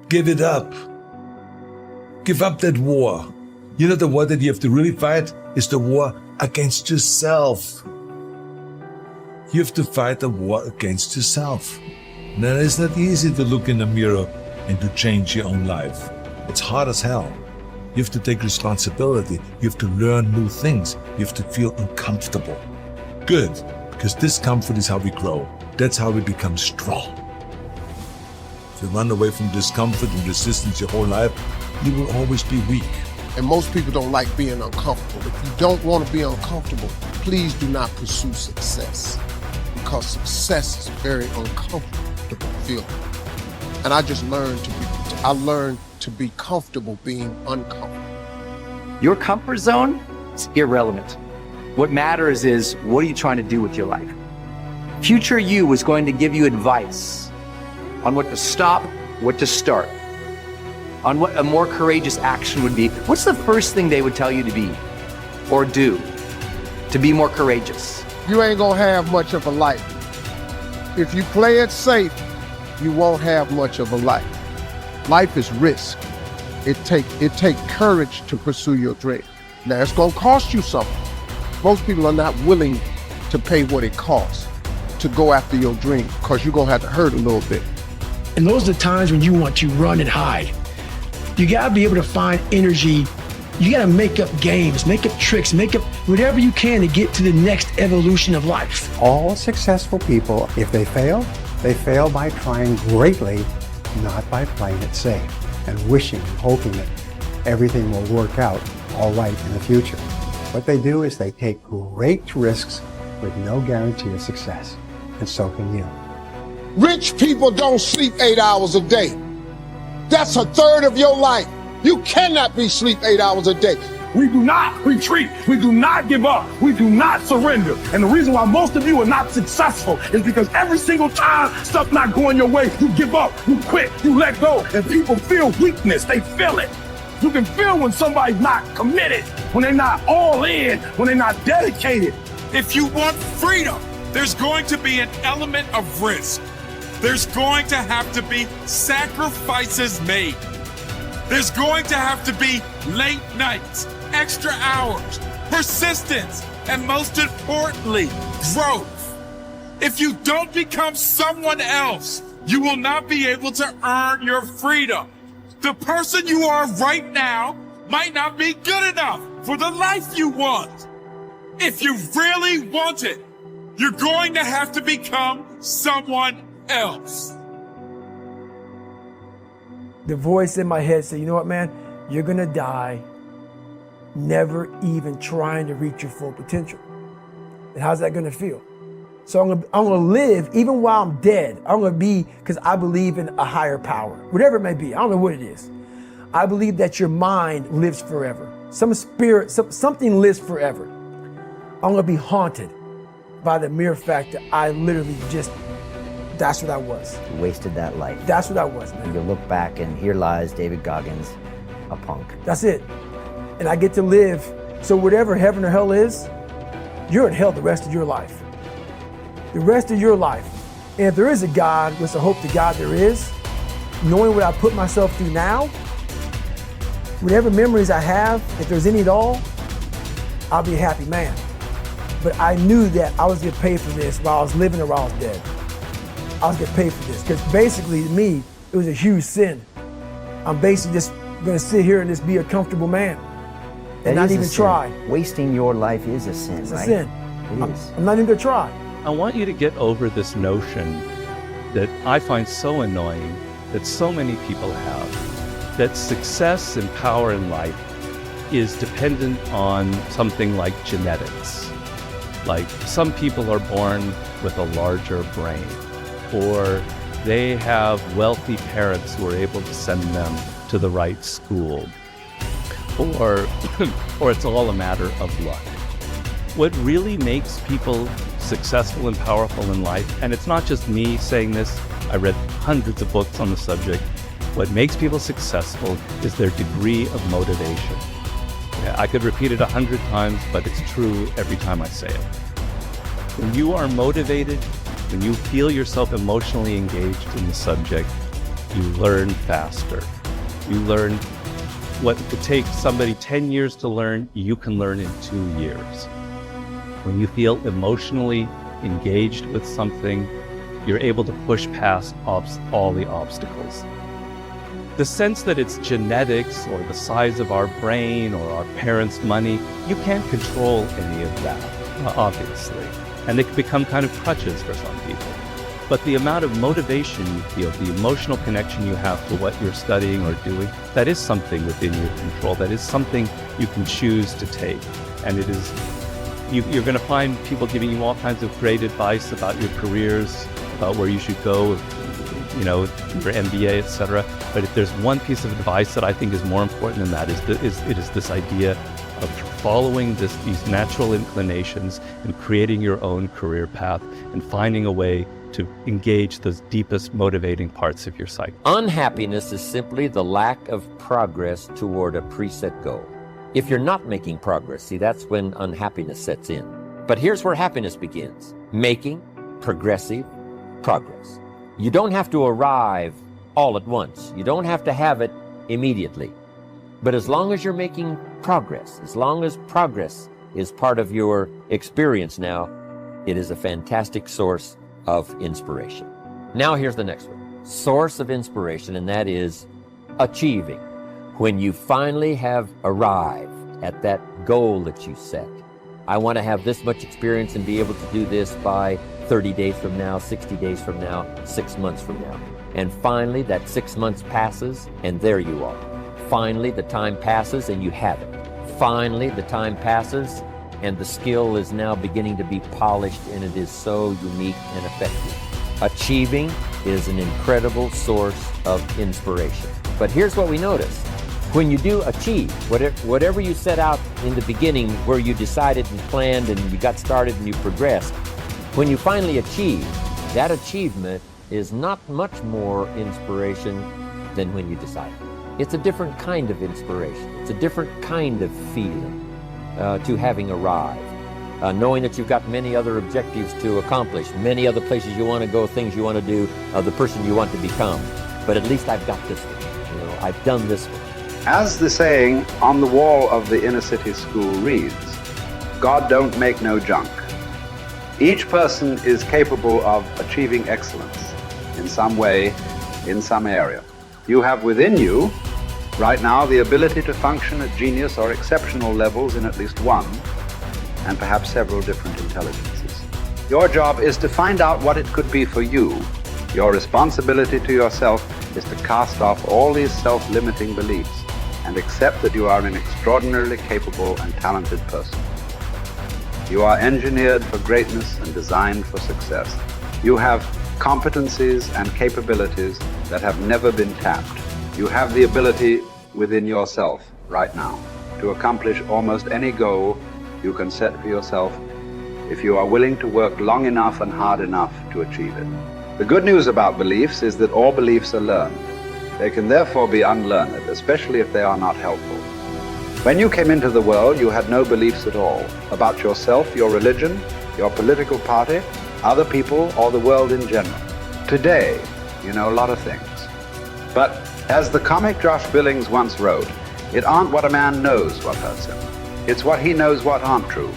Give it up. Give up that war. You know, the war that you have to really fight is the war against yourself. You have to fight a war against yourself. Now, it's not easy to look in the mirror and to change your own life. It's hard as hell. You have to take responsibility. You have to learn new things. You have to feel uncomfortable. Good, because discomfort is how we grow. That's how we become strong. If you run away from discomfort and resistance your whole life, you will always be weak. And most people don't like being uncomfortable. If you don't want to be uncomfortable, please do not pursue success, because success is a very uncomfortable feeling. And I learned to be comfortable being uncomfortable. Your comfort zone is irrelevant. What matters is, what are you trying to do with your life? Future you is going to give you advice on what to stop, what to start, on what a more courageous action would be. What's the first thing they would tell you to be or do to be more courageous? You ain't gonna have much of a life. If you play it safe, you won't have much of a life. Life is risk. It take courage to pursue your dream. Now, it's gonna cost you something. Most people are not willing to pay what it costs to go after your dream, because you're gonna have to hurt a little bit. And those are the times when you want to run and hide. You gotta be able to find energy. You gotta make up games, make up tricks, make up whatever you can to get to the next evolution of life. All successful people, if they fail by trying greatly, not by playing it safe and wishing and hoping that everything will work out all right in the future. What they do is they take great risks with no guarantee of success, and so can you. Rich people don't sleep 8 hours a day. That's a third of your life. You cannot be sleep 8 hours a day. We do not retreat. We do not give up. We do not surrender. And the reason why most of you are not successful is because every single time stuff's not going your way, you give up, you quit, you let go. And people feel weakness. They feel it. You can feel when somebody's not committed, when they're not all in, when they're not dedicated. If you want freedom, there's going to be an element of risk. There's going to have to be sacrifices made. There's going to have to be late nights, extra hours, persistence, and most importantly, growth. If you don't become someone else, you will not be able to earn your freedom. The person you are right now might not be good enough for the life you want. If you really want it, you're going to have to become someone else. The voice in my head said, you know what, man? You're gonna die never even trying to reach your full potential. And how's that gonna feel? So I'm gonna live even while I'm dead. I'm gonna be, because I believe in a higher power, whatever it may be. I don't know what it is. I believe that your mind lives forever. Some spirit, something lives forever. I'm gonna be haunted by the mere fact that I literally just, that's what I was. You wasted that life. That's what I was, man. You look back and here lies David Goggins, a punk. That's it. And I get to live, so whatever heaven or hell is, you're in hell the rest of your life. The rest of your life. And if there is a God, which I hope to God there is, knowing what I put myself through now, whatever memories I have, if there's any at all, I'll be a happy man. But I knew that I was getting paid for this while I was living or while I was dead. I was getting paid for this, because basically to me, it was a huge sin. I'm basically just gonna sit here and just be a comfortable man and not even try. Wasting your life is a sin, It's right? a sin. It is. I'm not even gonna try. I want you to get over this notion that I find so annoying that so many people have, that success and power in life is dependent on something like genetics. Like some people are born with a larger brain, or they have wealthy parents who are able to send them to the right school, or it's all a matter of luck. What really makes people successful and powerful in life, and it's not just me saying this, I read hundreds of books on the subject, what makes people successful is their degree of motivation. Yeah, I could repeat it 100 times, but it's true every time I say it. When you are motivated, when you feel yourself emotionally engaged in the subject, you learn faster. You learn what it takes somebody 10 years to learn, you can learn in 2 years. When you feel emotionally engaged with something, you're able to push past all the obstacles. The sense that it's genetics or the size of our brain or our parents' money, you can't control any of that, obviously. And they can become kind of crutches for some people. But the amount of motivation you feel, the emotional connection you have to what you're studying or doing, that is something within your control. That is something you can choose to take. And it is, you're going to find people giving you all kinds of great advice about your careers, about where you should go, you know, your MBA, etc. But if there's one piece of advice that I think is more important than that, it is this idea of following these natural inclinations and creating your own career path and finding a way to engage those deepest motivating parts of your psyche. Unhappiness is simply the lack of progress toward a preset goal. If you're not making progress, see, that's when unhappiness sets in. But here's where happiness begins: making progressive progress. You don't have to arrive all at once. You don't have to have it immediately. But as long as you're making progress, as long as progress is part of your experience now, it is a fantastic source of inspiration. Now here's the next one. Source of inspiration, and that is achieving. When you finally have arrived at that goal that you set. I want to have this much experience and be able to do this by 30 days from now, 60 days from now, 6 months from now. And finally, that 6 months passes, and there you are. Finally, the time passes, and you have it. Finally, the time passes, and the skill is now beginning to be polished, and it is so unique and effective. Achieving is an incredible source of inspiration. But here's what we notice. When you do achieve, whatever you set out in the beginning, where you decided and planned and you got started and you progressed, when you finally achieve, that achievement is not much more inspiration than when you decided. It's a different kind of inspiration. It's a different kind of feeling to having arrived. Knowing that you've got many other objectives to accomplish, many other places you want to go, things you want to do, the person you want to become. But at least I've got this one. You know, I've done this one. As the saying on the wall of the inner city school reads, God don't make no junk. Each person is capable of achieving excellence in some way, in some area. You have within you, right now, the ability to function at genius or exceptional levels in at least one, and perhaps several different intelligences. Your job is to find out what it could be for you. Your responsibility to yourself is to cast off all these self-limiting beliefs and accept that you are an extraordinarily capable and talented person. You are engineered for greatness and designed for success. You have competencies and capabilities that have never been tapped. You have the ability within yourself right now to accomplish almost any goal you can set for yourself if you are willing to work long enough and hard enough to achieve it. The good news about beliefs is that all beliefs are learned. They can therefore be unlearned, especially if they are not helpful. When you came into the world, you had no beliefs at all about yourself, your religion, your political party, other people, or the world in general. Today, you know a lot of things. But as the comic Josh Billings once wrote, it aren't what a man knows what hurts him. It's what he knows what aren't true.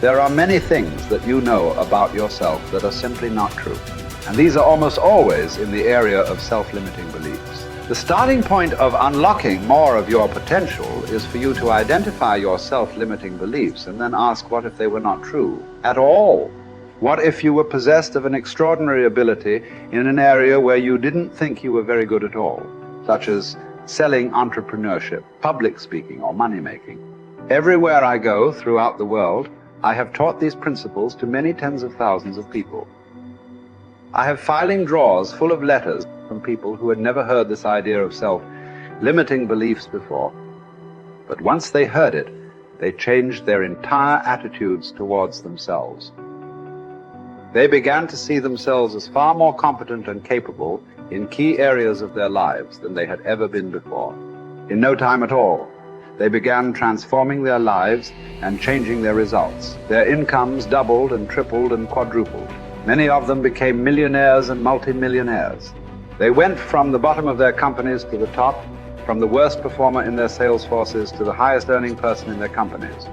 There are many things that you know about yourself that are simply not true. And these are almost always in the area of self-limiting beliefs. The starting point of unlocking more of your potential is for you to identify your self-limiting beliefs and then ask, what if they were not true at all? What if you were possessed of an extraordinary ability in an area where you didn't think you were very good at all, such as selling, entrepreneurship, public speaking, or money-making? Everywhere I go throughout the world, I have taught these principles to many tens of thousands of people. I have filing drawers full of letters from people who had never heard this idea of self-limiting beliefs before. But once they heard it, they changed their entire attitudes towards themselves. They began to see themselves as far more competent and capable in key areas of their lives than they had ever been before. In no time at all, they began transforming their lives and changing their results. Their incomes doubled and tripled and quadrupled. Many of them became millionaires and multimillionaires. They went from the bottom of their companies to the top, from the worst performer in their sales forces to the highest earning person in their companies.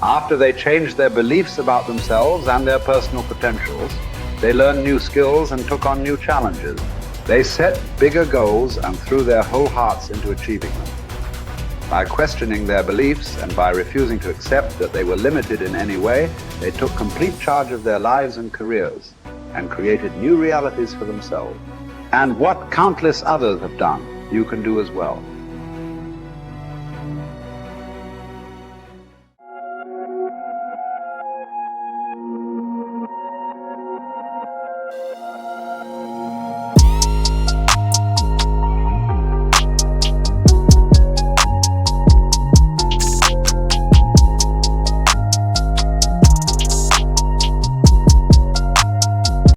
After they changed their beliefs about themselves and their personal potentials, they learned new skills and took on new challenges. They set bigger goals and threw their whole hearts into achieving them. By questioning their beliefs and by refusing to accept that they were limited in any way, they took complete charge of their lives and careers and created new realities for themselves. And what countless others have done, you can do as well.